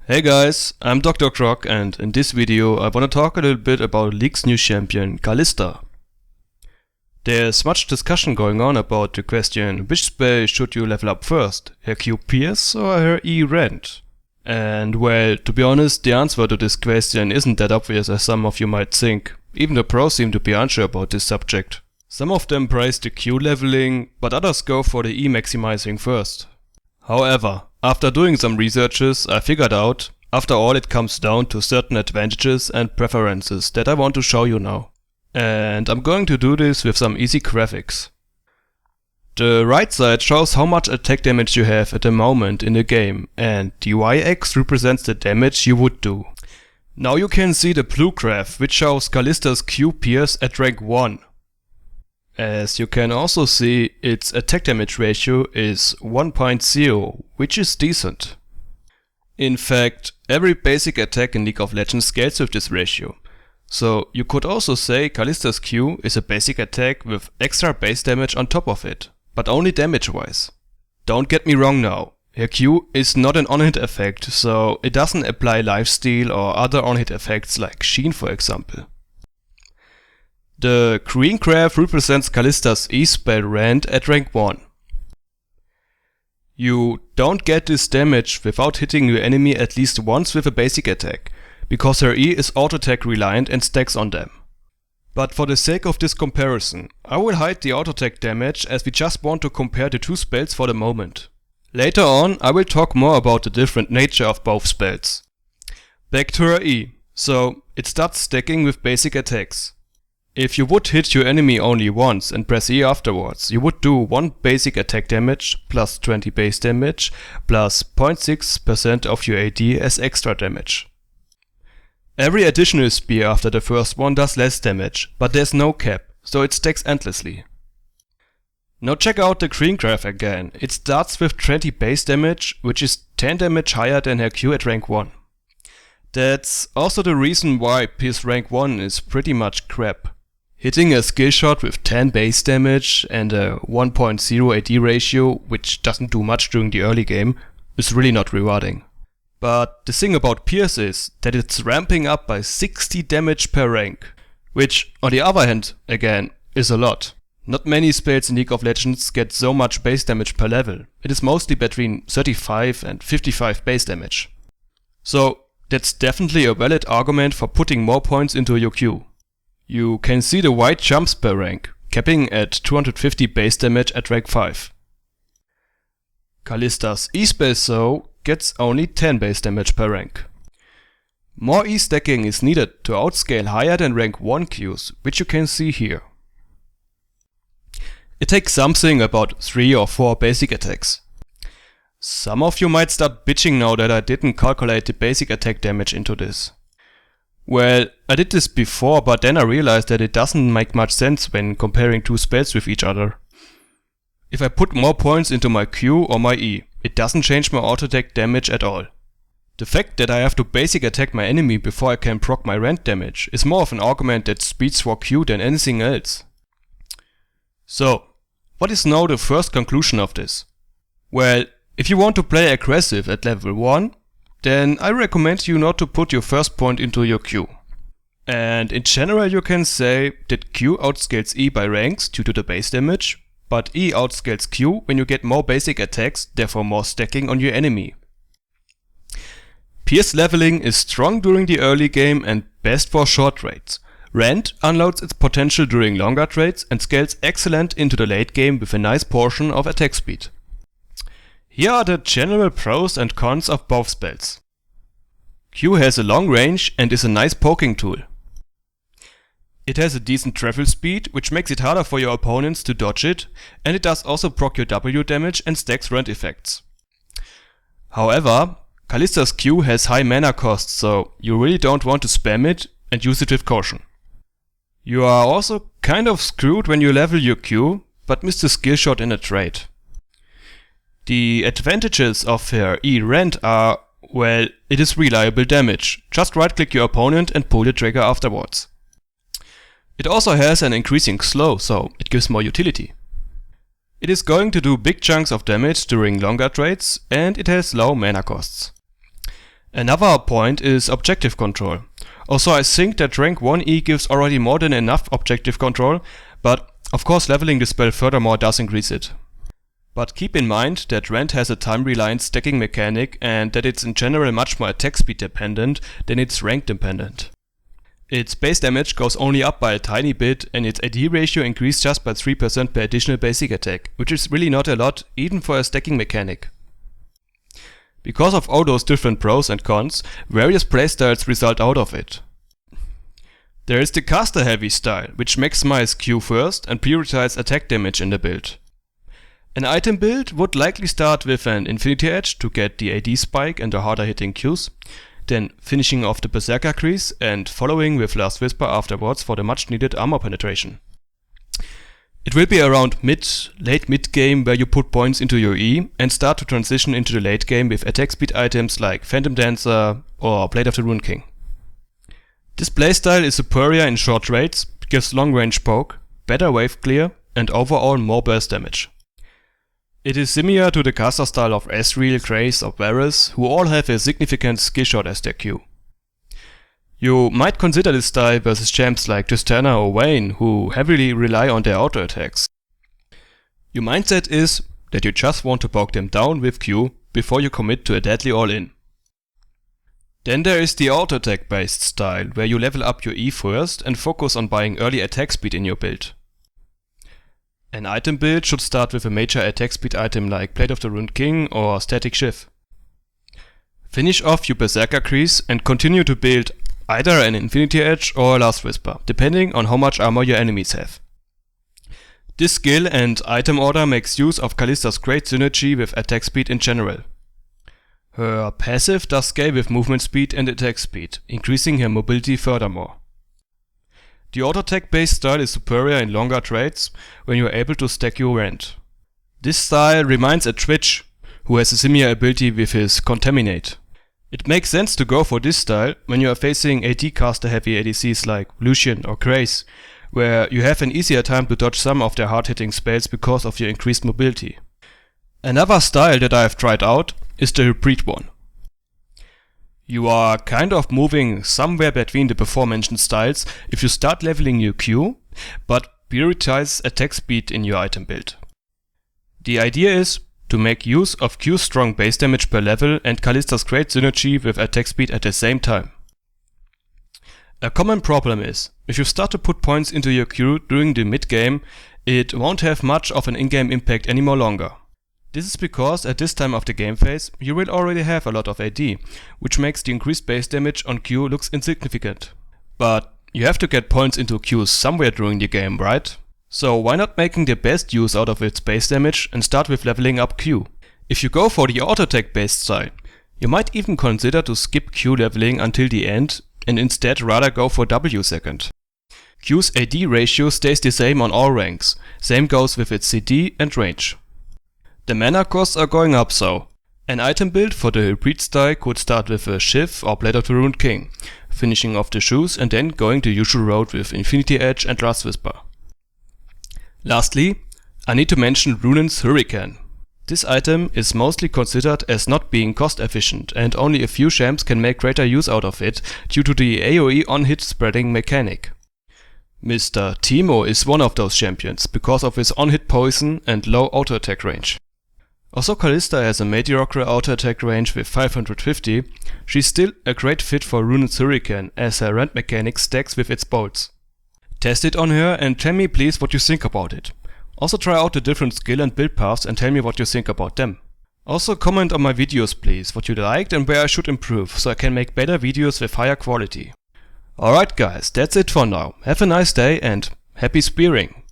Hey guys, I'm Dr. Croc and in this video I wanna talk a little bit about League's new champion, Kalista. There's much discussion going on about the question which spell should you level up first, her Q Pierce or her E Rend? And well, to be honest, the answer to this question isn't that obvious as some of you might think. Even the pros seem to be unsure about this subject. Some of them praise the Q leveling, but others go for the E maximizing first. However, after doing some researches, I figured out, after all it comes down to certain advantages and preferences that I want to show you now. And I'm going to do this with some easy graphics. The right side shows how much attack damage you have at the moment in the game, and the Y-axis represents the damage you would do. Now you can see the blue graph, which shows Kalista's Q Pierce at rank 1. As you can also see, its attack damage ratio is 1.0, which is decent. In fact, every basic attack in League of Legends scales with this ratio. So you could also say Kalista's Q is a basic attack with extra base damage on top of it, but only damage wise. Don't get me wrong now, her Q is not an on-hit effect, so it doesn't apply lifesteal or other on-hit effects like Sheen for example. The green graph represents Kalista's E spell Rend at rank 1. You don't get this damage without hitting your enemy at least once with a basic attack, because her E is auto-attack reliant and stacks on them. But for the sake of this comparison, I will hide the auto-attack damage as we just want to compare the two spells for the moment. Later on I will talk more about the different nature of both spells. Back to her E, so it starts stacking with basic attacks. If you would hit your enemy only once and press E afterwards, you would do 1 basic attack damage plus 20 base damage plus 0.6% of your AD as extra damage. Every additional spear after the first one does less damage, but there's no cap, so it stacks endlessly. Now check out the green graph again. It starts with 20 base damage, which is 10 damage higher than her Q at rank 1. That's also the reason why Pierce rank 1 is pretty much crap. Hitting a skill shot with 10 base damage and a 1.0 AD ratio, which doesn't do much during the early game, is really not rewarding. But the thing about Pierce is that it's ramping up by 60 damage per rank, which on the other hand, again, is a lot. Not many spells in League of Legends get so much base damage per level. It is mostly between 35 and 55 base damage. So that's definitely a valid argument for putting more points into your Q. You can see the wide jumps per rank, capping at 250 base damage at rank 5. Kalista's E spell though gets only 10 base damage per rank. More E stacking is needed to outscale higher than rank 1 Qs, which you can see here. It takes something about 3 or 4 basic attacks. Some of you might start bitching now that I didn't calculate the basic attack damage into this. Well, I did this before, but then I realized that it doesn't make much sense when comparing two spells with each other. If I put more points into my Q or my E, it doesn't change my auto-attack damage at all. The fact that I have to basic attack my enemy before I can proc my rend damage is more of an argument that speeds for Q than anything else. So, what is now the first conclusion of this? Well, if you want to play aggressive at level 1, then I recommend you not to put your first point into your Q. And in general you can say that Q outscales E by ranks due to the base damage, but E outscales Q when you get more basic attacks, therefore more stacking on your enemy. Pierce leveling is strong during the early game and best for short trades. Rend unloads its potential during longer trades and scales excellent into the late game with a nice portion of attack speed. Here are the general pros and cons of both spells. Q has a long range and is a nice poking tool. It has a decent travel speed, which makes it harder for your opponents to dodge it, and it does also proc your W damage and stacks rend effects. However, Kalista's Q has high mana costs, so you really don't want to spam it and use it with caution. You are also kind of screwed when you level your Q, but miss the skill shot in a trade. The advantages of her E Rend are, well, it is reliable damage. Just right click your opponent and pull the trigger afterwards. It also has an increasing slow, so it gives more utility. It is going to do big chunks of damage during longer trades, and it has low mana costs. Another point is objective control. Also, I think that rank 1E gives already more than enough objective control, but of course leveling the spell furthermore does increase it. But keep in mind that Rend has a time-reliant stacking mechanic and that it's in general much more attack speed dependent than it's rank dependent. Its base damage goes only up by a tiny bit and its AD ratio increased just by 3% per additional basic attack, which is really not a lot even for a stacking mechanic. Because of all those different pros and cons, various playstyles result out of it. There is the caster heavy style, which maximizes Q first and prioritizes attack damage in the build. An item build would likely start with an Infinity Edge to get the AD spike and the harder hitting Qs, then finishing off the Berserker crease and following with Last Whisper afterwards for the much needed armor penetration. It will be around late mid game where you put points into your E and start to transition into the late game with attack speed items like Phantom Dancer or Blade of the Ruined King. This playstyle is superior in short raids, gives long range poke, better wave clear and overall more burst damage. It is similar to the caster style of Ezreal, Grace or Varus, who all have a significant skill shot as their Q. You might consider this style versus champs like Tristana or Vayne, who heavily rely on their auto attacks. Your mindset is that you just want to poke them down with Q before you commit to a deadly all-in. Then there is the auto attack based style, where you level up your E first and focus on buying early attack speed in your build. An item build should start with a major attack speed item like Blade of the Ruined King or Static Shiv. Finish off your Berserker crease and continue to build either an Infinity Edge or a Last Whisper, depending on how much armor your enemies have. This skill and item order makes use of Kalista's great synergy with attack speed in general. Her passive does scale with movement speed and attack speed, increasing her mobility furthermore. The auto-attack based style is superior in longer trades when you are able to stack your Rend. This style reminds a Twitch, who has a similar ability with his Contaminate. It makes sense to go for this style when you are facing AD caster heavy ADCs like Lucian or Grace, where you have an easier time to dodge some of their hard hitting spells because of your increased mobility. Another style that I have tried out is the Hybrid one. You are kind of moving somewhere between the before mentioned styles if you start leveling your Q, but prioritize attack speed in your item build. The idea is to make use of Q's strong base damage per level and Kalista's great synergy with attack speed at the same time. A common problem is, if you start to put points into your Q during the mid game, it won't have much of an in-game impact anymore longer. This is because at this time of the game phase, you will already have a lot of AD, which makes the increased base damage on Q looks insignificant. But you have to get points into Qs somewhere during the game, right? So why not making the best use out of its base damage and start with leveling up Q? If you go for the auto attack based style, you might even consider to skip Q leveling until the end and instead rather go for W second. Q's AD ratio stays the same on all ranks, same goes with its CD and range. The mana costs are going up so. An item build for the Hybrid style could start with a Shiv or Blade of the Ruined King, finishing off the shoes and then going the usual route with Infinity Edge and Last Whisper. Lastly, I need to mention Runan's Hurricane. This item is mostly considered as not being cost efficient and only a few champs can make greater use out of it due to the AoE on-hit spreading mechanic. Mr. Teemo is one of those champions because of his on-hit poison and low auto-attack range. Also Kalista has a mediocre auto-attack range with 550, she's still a great fit for Runan's Hurricane as her Rend mechanic stacks with its bolts. Test it on her and tell me please what you think about it. Also try out the different skill and build paths and tell me what you think about them. Also comment on my videos please, what you liked and where I should improve, so I can make better videos with higher quality. Alright guys, that's it for now. Have a nice day and happy spearing!